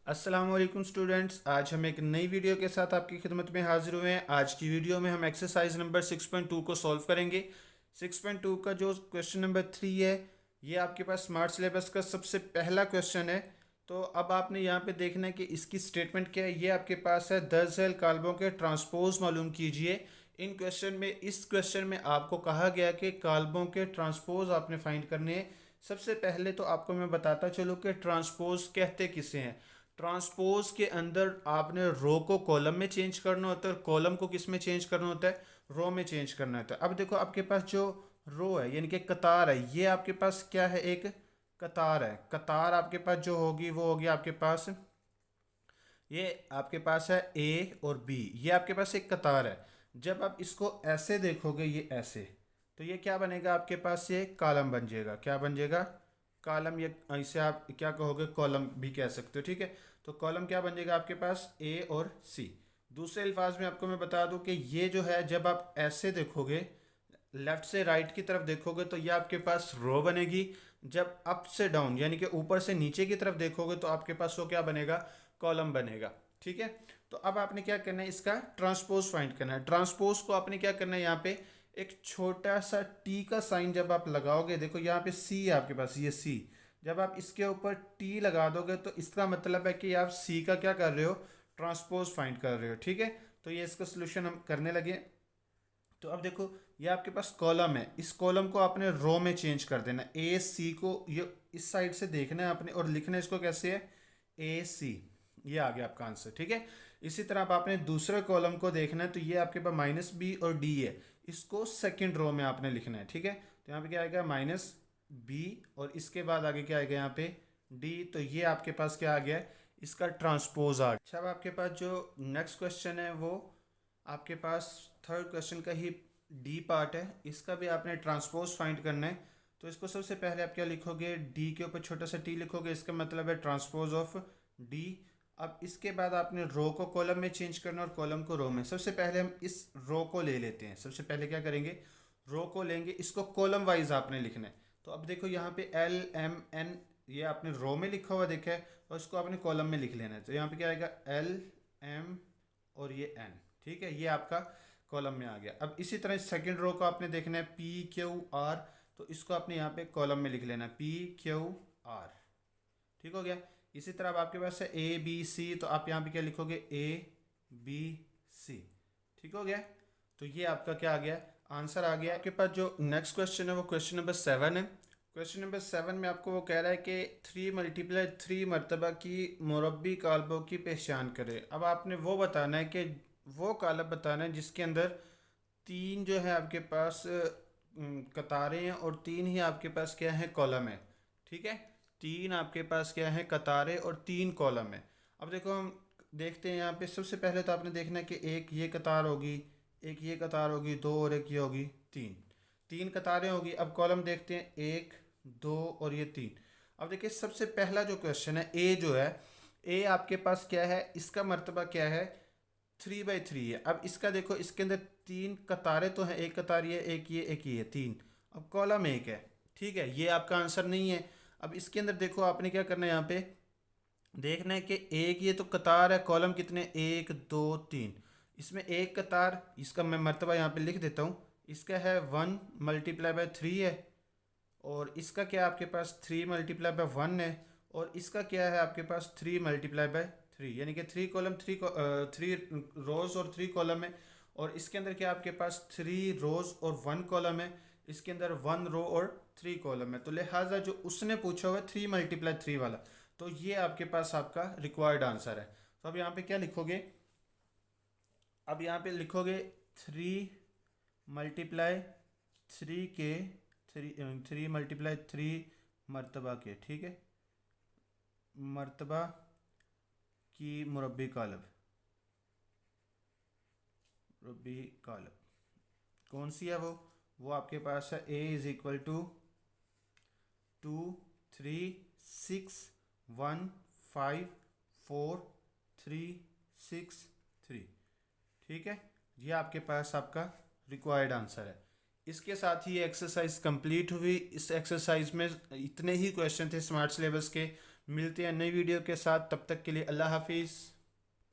अस्सलाम वालेकुम स्टूडेंट्स, आज हम एक नई वीडियो के साथ आपकी खिदमत में हाजिर हुए हैं। आज की वीडियो में हम एक्सरसाइज नंबर 6.2 को सॉल्व करेंगे। 6.2 का जो क्वेश्चन नंबर 3 है, ये आपके पास स्मार्ट सिलेबस का सबसे पहला क्वेश्चन है। तो अब आपने यहाँ पे देखना है कि इसकी स्टेटमेंट क्या है। ये आपके पास है 10 झेल काल्बों के ट्रांसपोज मालूम कीजिए। इस क्वेश्चन में आपको कहा गया कि काल्बों के ट्रांसपोज आपने फाइंड करने हैं। सबसे पहले तो आपको मैं बताता चलूँ कि ट्रांसपोज कहते किसे हैं। ट्रांसपोज के अंदर आपने रो को कॉलम में चेंज करना होता है और कॉलम को किस में चेंज करना होता है, रो में चेंज करना होता है। अब देखो आपके पास जो रो है यानी कि कतार है, ये आपके पास क्या है, एक कतार है। कतार आपके पास जो होगी वो होगी आपके पास, ये आपके पास है ए और बी, ये आपके पास एक कतार है। जब आप इसको ऐसे देखोगे, ये ऐसे, तो ये क्या बनेगा आपके पास, ये कॉलम बन जाएगा। क्या बन जाएगा, कॉलम। ये इसे आप क्या कहोगे, कॉलम भी कह सकते हो, ठीक है। तो कॉलम क्या बन जाएगा आपके पास, ए और सी। दूसरे अल्फाज में आपको मैं बता दूं कि ये जो है, जब आप ऐसे देखोगे, लेफ्ट से राइट की तरफ देखोगे, तो ये आपके पास रो बनेगी। जब अप से डाउन यानी कि ऊपर से नीचे की तरफ देखोगे, तो आपके पास वो क्या बनेगा, कॉलम बनेगा, ठीक है। तो अब आपने क्या करना है, इसका ट्रांसपोज फाइंड करना है। ट्रांसपोज को आपने क्या करना है, यहाँ पे एक छोटा सा टी का साइन जब आप लगाओगे, देखो यहाँ पे सी है आपके पास, ये सी। जब आप इसके ऊपर टी लगा दोगे, तो इसका मतलब है कि आप सी का क्या कर रहे हो, ट्रांसपोज फाइंड कर रहे हो, ठीक है। तो ये इसका सोल्यूशन हम करने लगे। तो अब देखो, ये आपके पास कॉलम है, इस कॉलम को आपने रो में चेंज कर देना। ए सी को ये इस साइड से देखना है आपने, और लिखना है इसको कैसे है, ए सी। ये आ गया आपका आंसर, ठीक है। इसी तरह अब आपने दूसरे कॉलम को देखना है, तो ये आपके पास माइनस बी और डी है, इसको सेकंड रो में आपने लिखना है, ठीक है। तो यहाँ पे क्या आएगा, माइनस बी, और इसके बाद आगे क्या आएगा यहाँ पे, डी। तो ये आपके पास क्या आ गया, इसका ट्रांसपोज आ गया। अच्छा, अब आपके पास जो नेक्स्ट क्वेश्चन है, वो आपके पास थर्ड क्वेश्चन का ही डी पार्ट है। इसका भी आपने ट्रांसपोज फाइंड करना है। तो इसको सबसे पहले आप क्या लिखोगे, डी के ऊपर छोटा सा टी लिखोगे, इसका मतलब है ट्रांसपोज ऑफ डी। अब इसके बाद आपने रो को कॉलम में चेंज करना और कॉलम को रो में। सबसे पहले हम इस रो को ले लेते हैं। सबसे पहले क्या करेंगे, रो को लेंगे, इसको कॉलम वाइज आपने लिखना है। तो अब देखो यहाँ पे एल एम एन, ये आपने रो में लिखा हुआ देखा है, और इसको आपने कॉलम में लिख लेना है। तो यहाँ पे क्या आएगा, एल एम और ये एन, ठीक है। ये आपका कॉलम में आ गया। अब इसी तरह सेकंड रो को आपने देखना है, पी क्यू आर, तो इसको आपने यहाँ पे कॉलम में लिख लेना है, पी क्यू आर, ठीक हो गया। इसी तरह अब आपके पास है ए बी सी, तो आप यहाँ पे क्या लिखोगे, ए बी सी, ठीक हो गया। तो ये आपका क्या आ गया, आंसर आ गया। आपके पास जो नेक्स्ट क्वेश्चन है, वो क्वेश्चन नंबर 7 है। क्वेश्चन नंबर 7 में आपको वो कह रहा है कि 3 × 3 मरतबा की मुरब्बी काल्बों की पहचान करें। अब आपने वो बताना है कि वो कालब बताना है जिसके अंदर तीन जो है आपके पास कतारें हैं, और तीन ही आपके पास क्या है, कॉलम है, ठीक है। तीन आपके पास क्या है, कतारें और तीन कॉलम है। अब देखो हम देखते हैं यहाँ पे, सबसे पहले तो आपने देखना है कि एक ये कतार होगी, एक ये कतार होगी, दो, और एक ये होगी, तीन। तीन कतारें होगी। अब कॉलम देखते हैं, एक, दो और ये तीन। अब देखिए सबसे पहला जो क्वेश्चन है, ए जो है, ए आपके पास क्या है, इसका मर्तबा क्या है, 3/3 है। अब इसका देखो, इसके अंदर तीन कतारें तो हैं, एक कतार ये, एक ये, तीन। अब कॉलम एक है, ठीक है। ये आपका आंसर नहीं है। अब इसके अंदर देखो आपने क्या करना है, यहाँ पे देखना है कि एक ये तो कतार है, कॉलम कितने, एक, दो, तीन। इसमें एक कतार, इसका मैं मर्तबा यहाँ पे लिख देता हूँ, इसका है 1 × 3 है, और इसका क्या है आपके पास, 3 × 1 है, और इसका क्या है आपके पास, 3 × 3, यानी कि 3 कॉलम, 3 रोज और 3 कॉलम है। और इसके अंदर क्या आपके पास, 3 रोज और 1 कॉलम है। इसके अंदर 1 रो और 3 कॉलम है। तो लिहाजा जो उसने पूछा हुआ है 3 × 3 वाला, तो ये आपके पास आपका रिक्वायर्ड आंसर है। तो अब यहाँ पे क्या लिखोगे, अब यहाँ पे लिखोगे 3 × 3 के 3 × 3 मरतबा के, ठीक है, मरतबा की मुरब्बी कालब, मुरब्बी कालब कौन सी है वो आपके पास है, ए इज इक्वल टू 2 3 6 1 5 4 3 6 3, ठीक है। ये आपके पास आपका रिक्वायर्ड आंसर है। इसके साथ ही ये एक्सरसाइज कंप्लीट हुई। इस एक्सरसाइज में इतने ही क्वेश्चन थे स्मार्ट सिलेबस के। मिलते हैं नई वीडियो के साथ, तब तक के लिए अल्लाह हाफिज़।